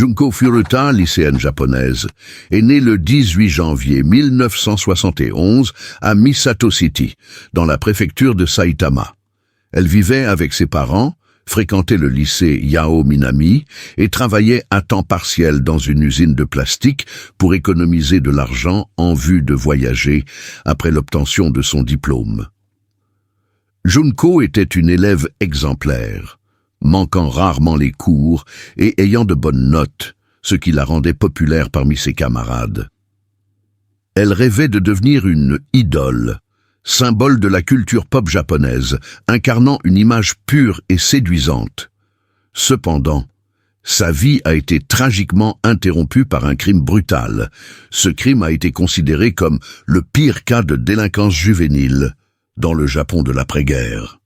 Junko Furuta, lycéenne japonaise, est née le 18 janvier 1971 à Misato City, dans la préfecture de Saitama. Elle vivait avec ses parents, fréquentait le lycée Yao Minami et travaillait à temps partiel dans une usine de plastique pour économiser de l'argent en vue de voyager après l'obtention de son diplôme. Junko était une élève exemplaire, manquant rarement les cours et ayant de bonnes notes, ce qui la rendait populaire parmi ses camarades. Elle rêvait de devenir une idole, symbole de la culture pop japonaise, incarnant une image pure et séduisante. Cependant, sa vie a été tragiquement interrompue par un crime brutal. Ce crime a été considéré comme le pire cas de délinquance juvénile dans le Japon de l'après-guerre.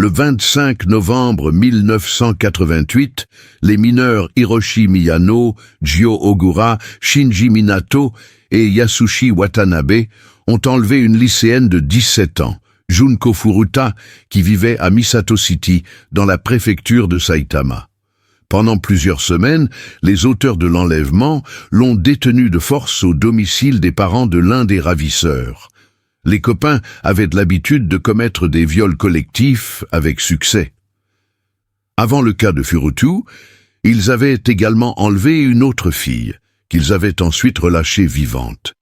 Le 25 novembre 1988, les mineurs Hiroshi Miyano, Jyo Ogura, Shinji Minato et Yasushi Watanabe ont enlevé une lycéenne de 17 ans, Junko Furuta, qui vivait à Misato City, dans la préfecture de Saitama. Pendant plusieurs semaines, les auteurs de l'enlèvement l'ont détenue de force au domicile des parents de l'un des ravisseurs. Les copains avaient l'habitude de commettre des viols collectifs avec succès. Avant le cas de Furuta, ils avaient également enlevé une autre fille, qu'ils avaient ensuite relâchée vivante.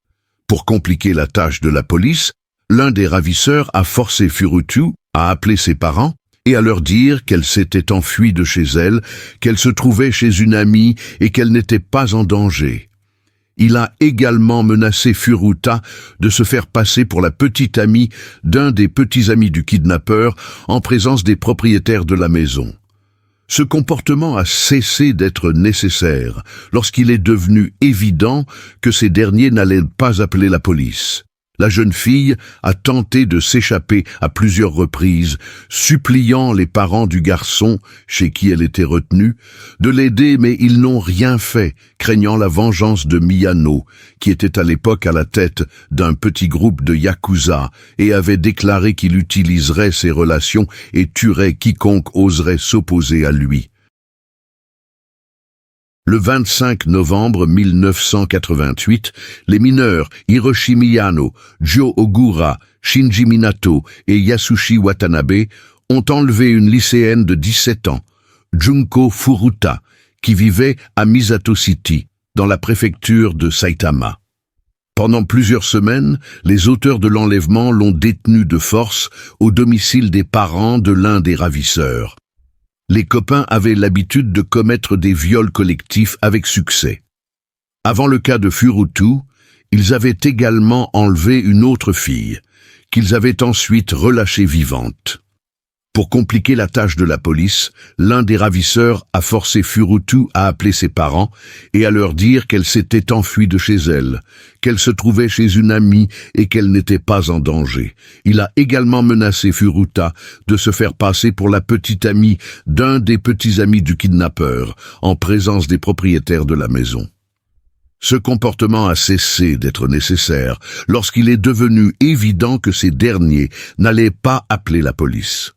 Pour compliquer la tâche de la police, l'un des ravisseurs a forcé Furuta à appeler ses parents et à leur dire qu'elle s'était enfuie de chez elle, qu'elle se trouvait chez une amie et qu'elle n'était pas en danger. Il a également menacé Furuta de se faire passer pour la petite amie d'un des petits amis du kidnappeur en présence des propriétaires de la maison. Ce comportement a cessé d'être nécessaire lorsqu'il est devenu évident que ces derniers n'allaient pas appeler la police. La jeune fille a tenté de s'échapper à plusieurs reprises, suppliant les parents du garçon, chez qui elle était retenue, de l'aider, mais ils n'ont rien fait, craignant la vengeance de Miyano, qui était à l'époque à la tête d'un petit groupe de Yakuza et avait déclaré qu'il utiliserait ses relations et tuerait quiconque oserait s'opposer à lui. Le 25 novembre 1988, les mineurs Hiroshi Miyano, Jyo Ogura, Shinji Minato et Yasushi Watanabe ont enlevé une lycéenne de 17 ans, Junko Furuta, qui vivait à Misato City, dans la préfecture de Saitama. Pendant plusieurs semaines, les auteurs de l'enlèvement l'ont détenue de force au domicile des parents de l'un des ravisseurs. Les copains avaient l'habitude de commettre des viols collectifs avec succès. Avant le cas de Furuta, ils avaient également enlevé une autre fille, qu'ils avaient ensuite relâchée vivante. Pour compliquer la tâche de la police, l'un des ravisseurs a forcé Furuta à appeler ses parents et à leur dire qu'elle s'était enfuie de chez elle, qu'elle se trouvait chez une amie et qu'elle n'était pas en danger. Il a également menacé Furuta de se faire passer pour la petite amie d'un des petits amis du kidnappeur, en présence des propriétaires de la maison. Ce comportement a cessé d'être nécessaire lorsqu'il est devenu évident que ces derniers n'allaient pas appeler la police.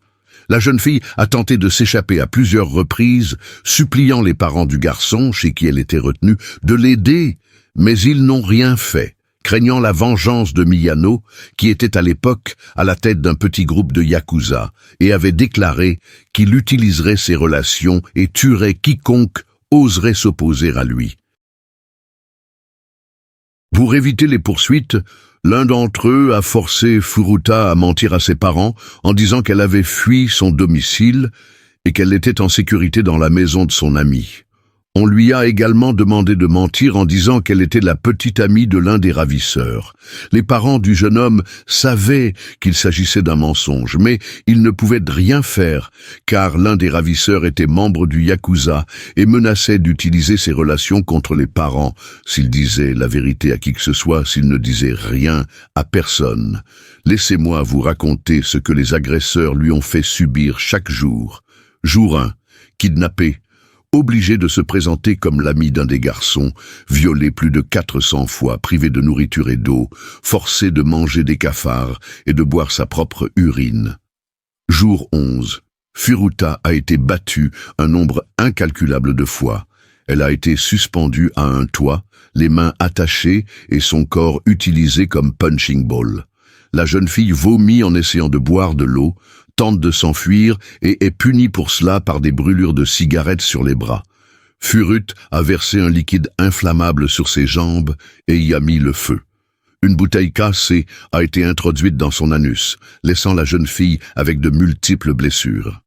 La jeune fille a tenté de s'échapper à plusieurs reprises, suppliant les parents du garçon, chez qui elle était retenue, de l'aider, mais ils n'ont rien fait, craignant la vengeance de Miyano, qui était à l'époque à la tête d'un petit groupe de Yakuza, et avait déclaré qu'il utiliserait ses relations et tuerait quiconque oserait s'opposer à lui. Pour éviter les poursuites, l'un d'entre eux a forcé Furuta à mentir à ses parents en disant qu'elle avait fui son domicile et qu'elle était en sécurité dans la maison de son ami. On lui a également demandé de mentir en disant qu'elle était la petite amie de l'un des ravisseurs. Les parents du jeune homme savaient qu'il s'agissait d'un mensonge, mais ils ne pouvaient rien faire, car l'un des ravisseurs était membre du Yakuza et menaçait d'utiliser ses relations contre les parents s'il disait la vérité à qui que ce soit, s'il ne disait rien à personne. Laissez-moi vous raconter ce que les agresseurs lui ont fait subir chaque jour. Jour 1, kidnappé. Obligé de se présenter comme l'ami d'un des garçons, violé plus de 400 fois, privé de nourriture et d'eau, forcé de manger des cafards et de boire sa propre urine. Jour 11. Furuta a été battue un nombre incalculable de fois. Elle a été suspendue à un toit, les mains attachées et son corps utilisé comme punching ball. La jeune fille vomit en essayant de boire de l'eau, tente de s'enfuir et est punie pour cela par des brûlures de cigarettes sur les bras. Furut a versé un liquide inflammable sur ses jambes et y a mis le feu. Une bouteille cassée a été introduite dans son anus, laissant la jeune fille avec de multiples blessures.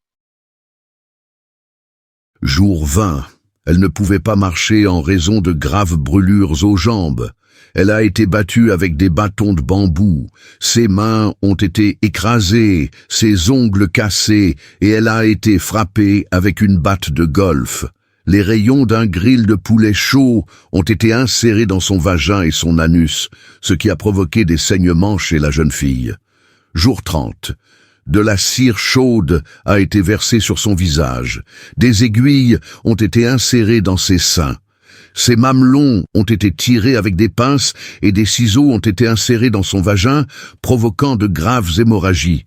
Jour 20. Elle ne pouvait pas marcher en raison de graves brûlures aux jambes. Elle a été battue avec des bâtons de bambou. Ses mains ont été écrasées, ses ongles cassés, et elle a été frappée avec une batte de golf. Les rayons d'un grill de poulet chaud ont été insérés dans son vagin et son anus, ce qui a provoqué des saignements chez la jeune fille. Jour 30. De la cire chaude a été versée sur son visage. Des aiguilles ont été insérées dans ses seins. Ses mamelons ont été tirés avec des pinces et des ciseaux ont été insérés dans son vagin, provoquant de graves hémorragies.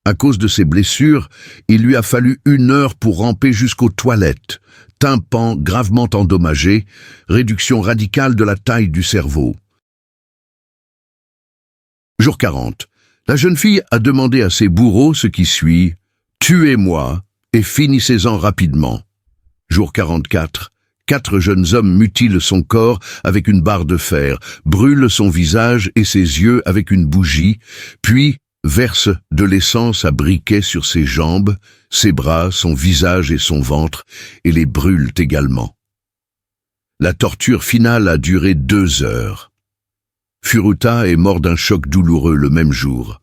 À cause de ses blessures, il lui a fallu 1 heure pour ramper jusqu'aux toilettes. Tympan gravement endommagé, réduction radicale de la taille du cerveau. Jour 40. La jeune fille a demandé à ses bourreaux ce qui suit « Tuez-moi et finissez-en rapidement ». Jour 44. 4 jeunes hommes mutilent son corps avec une barre de fer, brûlent son visage et ses yeux avec une bougie, puis versent de l'essence à briquet sur ses jambes, ses bras, son visage et son ventre, et les brûlent également. La torture finale a duré 2 heures. Furuta est mort d'un choc douloureux le même jour.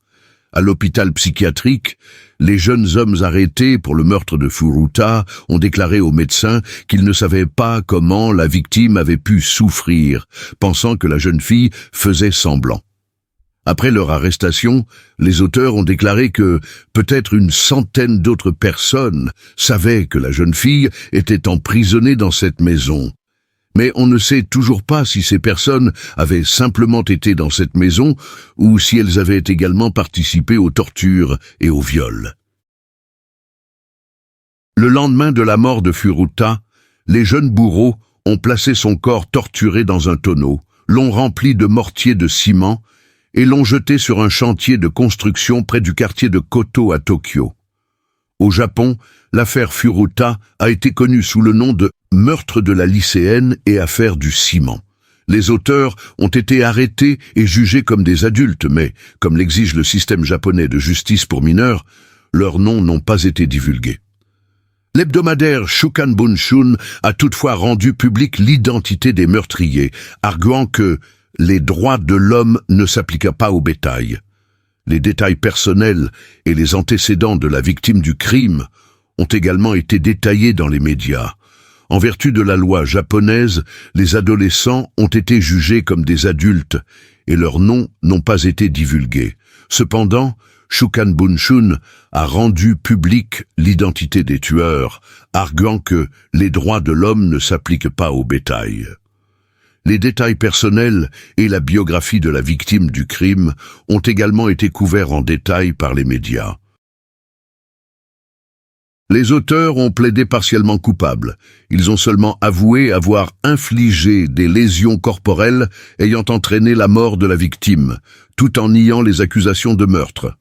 À l'hôpital psychiatrique, les jeunes hommes arrêtés pour le meurtre de Furuta ont déclaré aux médecins qu'ils ne savaient pas comment la victime avait pu souffrir, pensant que la jeune fille faisait semblant. Après leur arrestation, les auteurs ont déclaré que peut-être une centaine d'autres personnes savaient que la jeune fille était emprisonnée dans cette maison. Mais on ne sait toujours pas si ces personnes avaient simplement été dans cette maison ou si elles avaient également participé aux tortures et aux viols. Le lendemain de la mort de Furuta, les jeunes bourreaux ont placé son corps torturé dans un tonneau, l'ont rempli de mortier de ciment et l'ont jeté sur un chantier de construction près du quartier de Koto à Tokyo. Au Japon, l'affaire Furuta a été connue sous le nom de « meurtre de la lycéenne et affaire du ciment ». Les auteurs ont été arrêtés et jugés comme des adultes, mais, comme l'exige le système japonais de justice pour mineurs, leurs noms n'ont pas été divulgués. L'hebdomadaire Shukan Bunshun a toutefois rendu publique l'identité des meurtriers, arguant que les droits de l'homme ne s'appliquaient pas au bétail. Les détails personnels et les antécédents de la victime du crime ont également été détaillés dans les médias. En vertu de la loi japonaise, les adolescents ont été jugés comme des adultes et leurs noms n'ont pas été divulgués. Cependant, Shukan Bunshun a rendu publique l'identité des tueurs, arguant que les droits de l'homme ne s'appliquent pas au bétail. Les détails personnels et la biographie de la victime du crime ont également été couverts en détail par les médias. Les auteurs ont plaidé partiellement coupables. Ils ont seulement avoué avoir infligé des lésions corporelles ayant entraîné la mort de la victime, tout en niant les accusations de meurtre.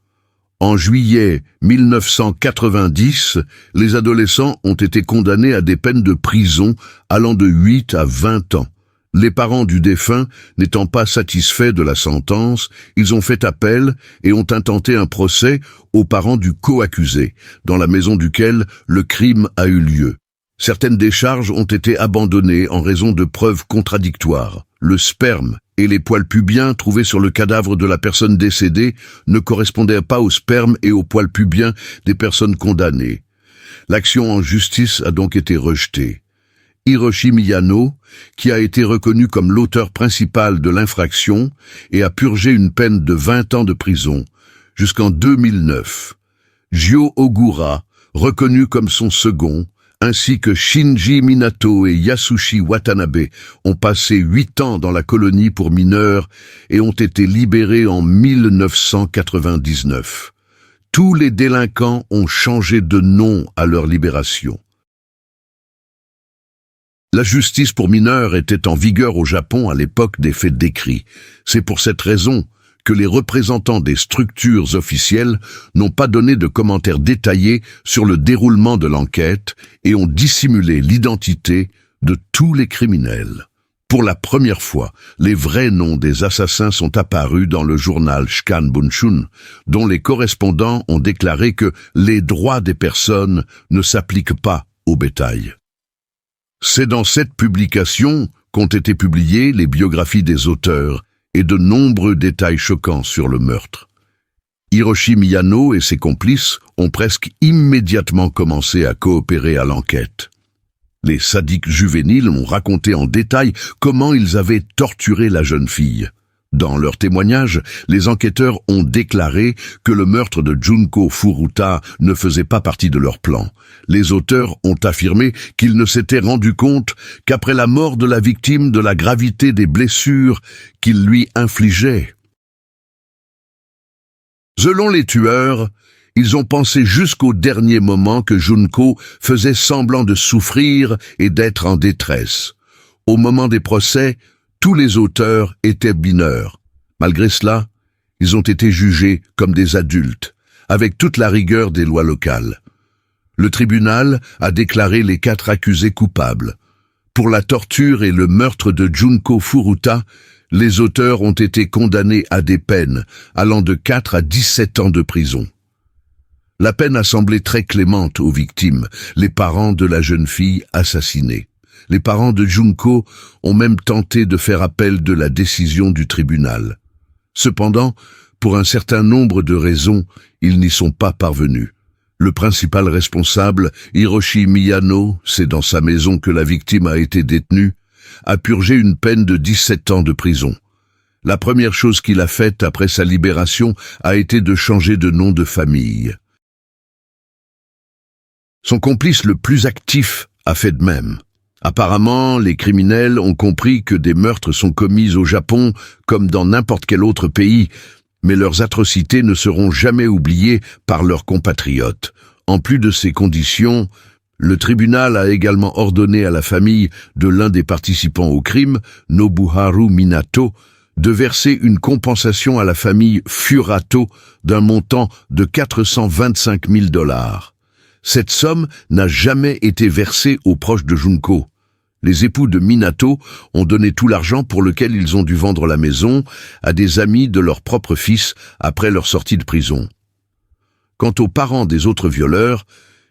En juillet 1990, les adolescents ont été condamnés à des peines de prison allant de 8 à 20 ans. Les parents du défunt, n'étant pas satisfaits de la sentence, ils ont fait appel et ont intenté un procès aux parents du co-accusé, dans la maison duquel le crime a eu lieu. Certaines des charges ont été abandonnées en raison de preuves contradictoires. Le sperme et les poils pubiens trouvés sur le cadavre de la personne décédée ne correspondaient pas au sperme et aux poils pubiens des personnes condamnées. L'action en justice a donc été rejetée. Hiroshi Miyano, qui a été reconnu comme l'auteur principal de l'infraction et a purgé une peine de 20 ans de prison, jusqu'en 2009. Jyo Ogura, reconnu comme son second, ainsi que Shinji Minato et Yasushi Watanabe ont passé 8 ans dans la colonie pour mineurs et ont été libérés en 1999. tous les délinquants ont changé de nom à leur libération. La justice pour mineurs était en vigueur au Japon à l'époque des faits décrits. C'est pour cette raison que les représentants des structures officielles n'ont pas donné de commentaires détaillés sur le déroulement de l'enquête et ont dissimulé l'identité de tous les criminels. Pour la première fois, les vrais noms des assassins sont apparus dans le journal Shikan Bunshun, dont les correspondants ont déclaré que les droits des personnes ne s'appliquent pas au bétail. C'est dans cette publication qu'ont été publiées les biographies des auteurs et de nombreux détails choquants sur le meurtre. Hiroshi Miyano et ses complices ont presque immédiatement commencé à coopérer à l'enquête. Les sadiques juvéniles ont raconté en détail comment ils avaient torturé la jeune fille. Dans leur témoignage, les enquêteurs ont déclaré que le meurtre de Junko Furuta ne faisait pas partie de leur plan. Les auteurs ont affirmé qu'ils ne s'étaient rendus compte qu'après la mort de la victime de la gravité des blessures qu'ils lui infligeaient. Selon les tueurs, ils ont pensé jusqu'au dernier moment que Junko faisait semblant de souffrir et d'être en détresse. Au moment des procès, tous les auteurs étaient mineurs. Malgré cela, ils ont été jugés comme des adultes, avec toute la rigueur des lois locales. Le tribunal a déclaré les 4 accusés coupables. Pour la torture et le meurtre de Junko Furuta, les auteurs ont été condamnés à des peines allant de 4 à 17 ans de prison. La peine a semblé très clémente aux victimes, les parents de la jeune fille assassinée. Les parents de Junko ont même tenté de faire appel de la décision du tribunal. Cependant, pour un certain nombre de raisons, ils n'y sont pas parvenus. Le principal responsable, Hiroshi Miyano, c'est dans sa maison que la victime a été détenue, a purgé une peine de 17 ans de prison. La première chose qu'il a faite après sa libération a été de changer de nom de famille. Son complice le plus actif a fait de même. Apparemment, les criminels ont compris que des meurtres sont commis au Japon comme dans n'importe quel autre pays, mais leurs atrocités ne seront jamais oubliées par leurs compatriotes. En plus de ces conditions, le tribunal a également ordonné à la famille de l'un des participants au crime, Nobuharu Minato, de verser une compensation à la famille Furato d'un montant de 425 000 $. Cette somme n'a jamais été versée aux proches de Junko. Les époux de Minato ont donné tout l'argent pour lequel ils ont dû vendre la maison à des amis de leur propre fils après leur sortie de prison. Quant aux parents des autres violeurs,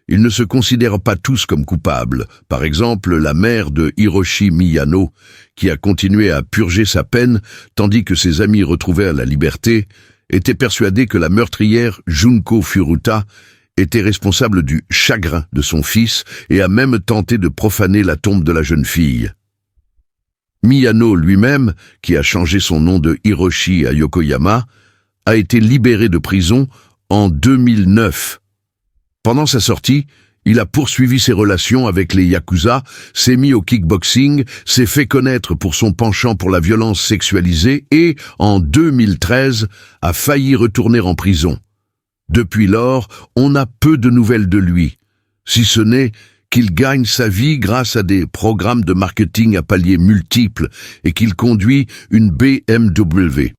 ils ne se considèrent pas tous comme coupables. Par exemple, la mère de Hiroshi Miyano, qui a continué à purger sa peine tandis que ses amis retrouvés à la liberté, était persuadée que la meurtrière Junko Furuta était responsable du chagrin de son fils et a même tenté de profaner la tombe de la jeune fille. Miyano lui-même, qui a changé son nom de Hiroshi à Yokoyama, a été libéré de prison en 2009. Pendant sa sortie, il a poursuivi ses relations avec les Yakuza, s'est mis au kickboxing, s'est fait connaître pour son penchant pour la violence sexualisée et, en 2013, a failli retourner en prison. Depuis lors, on a peu de nouvelles de lui, si ce n'est qu'il gagne sa vie grâce à des programmes de marketing à paliers multiples et qu'il conduit une BMW.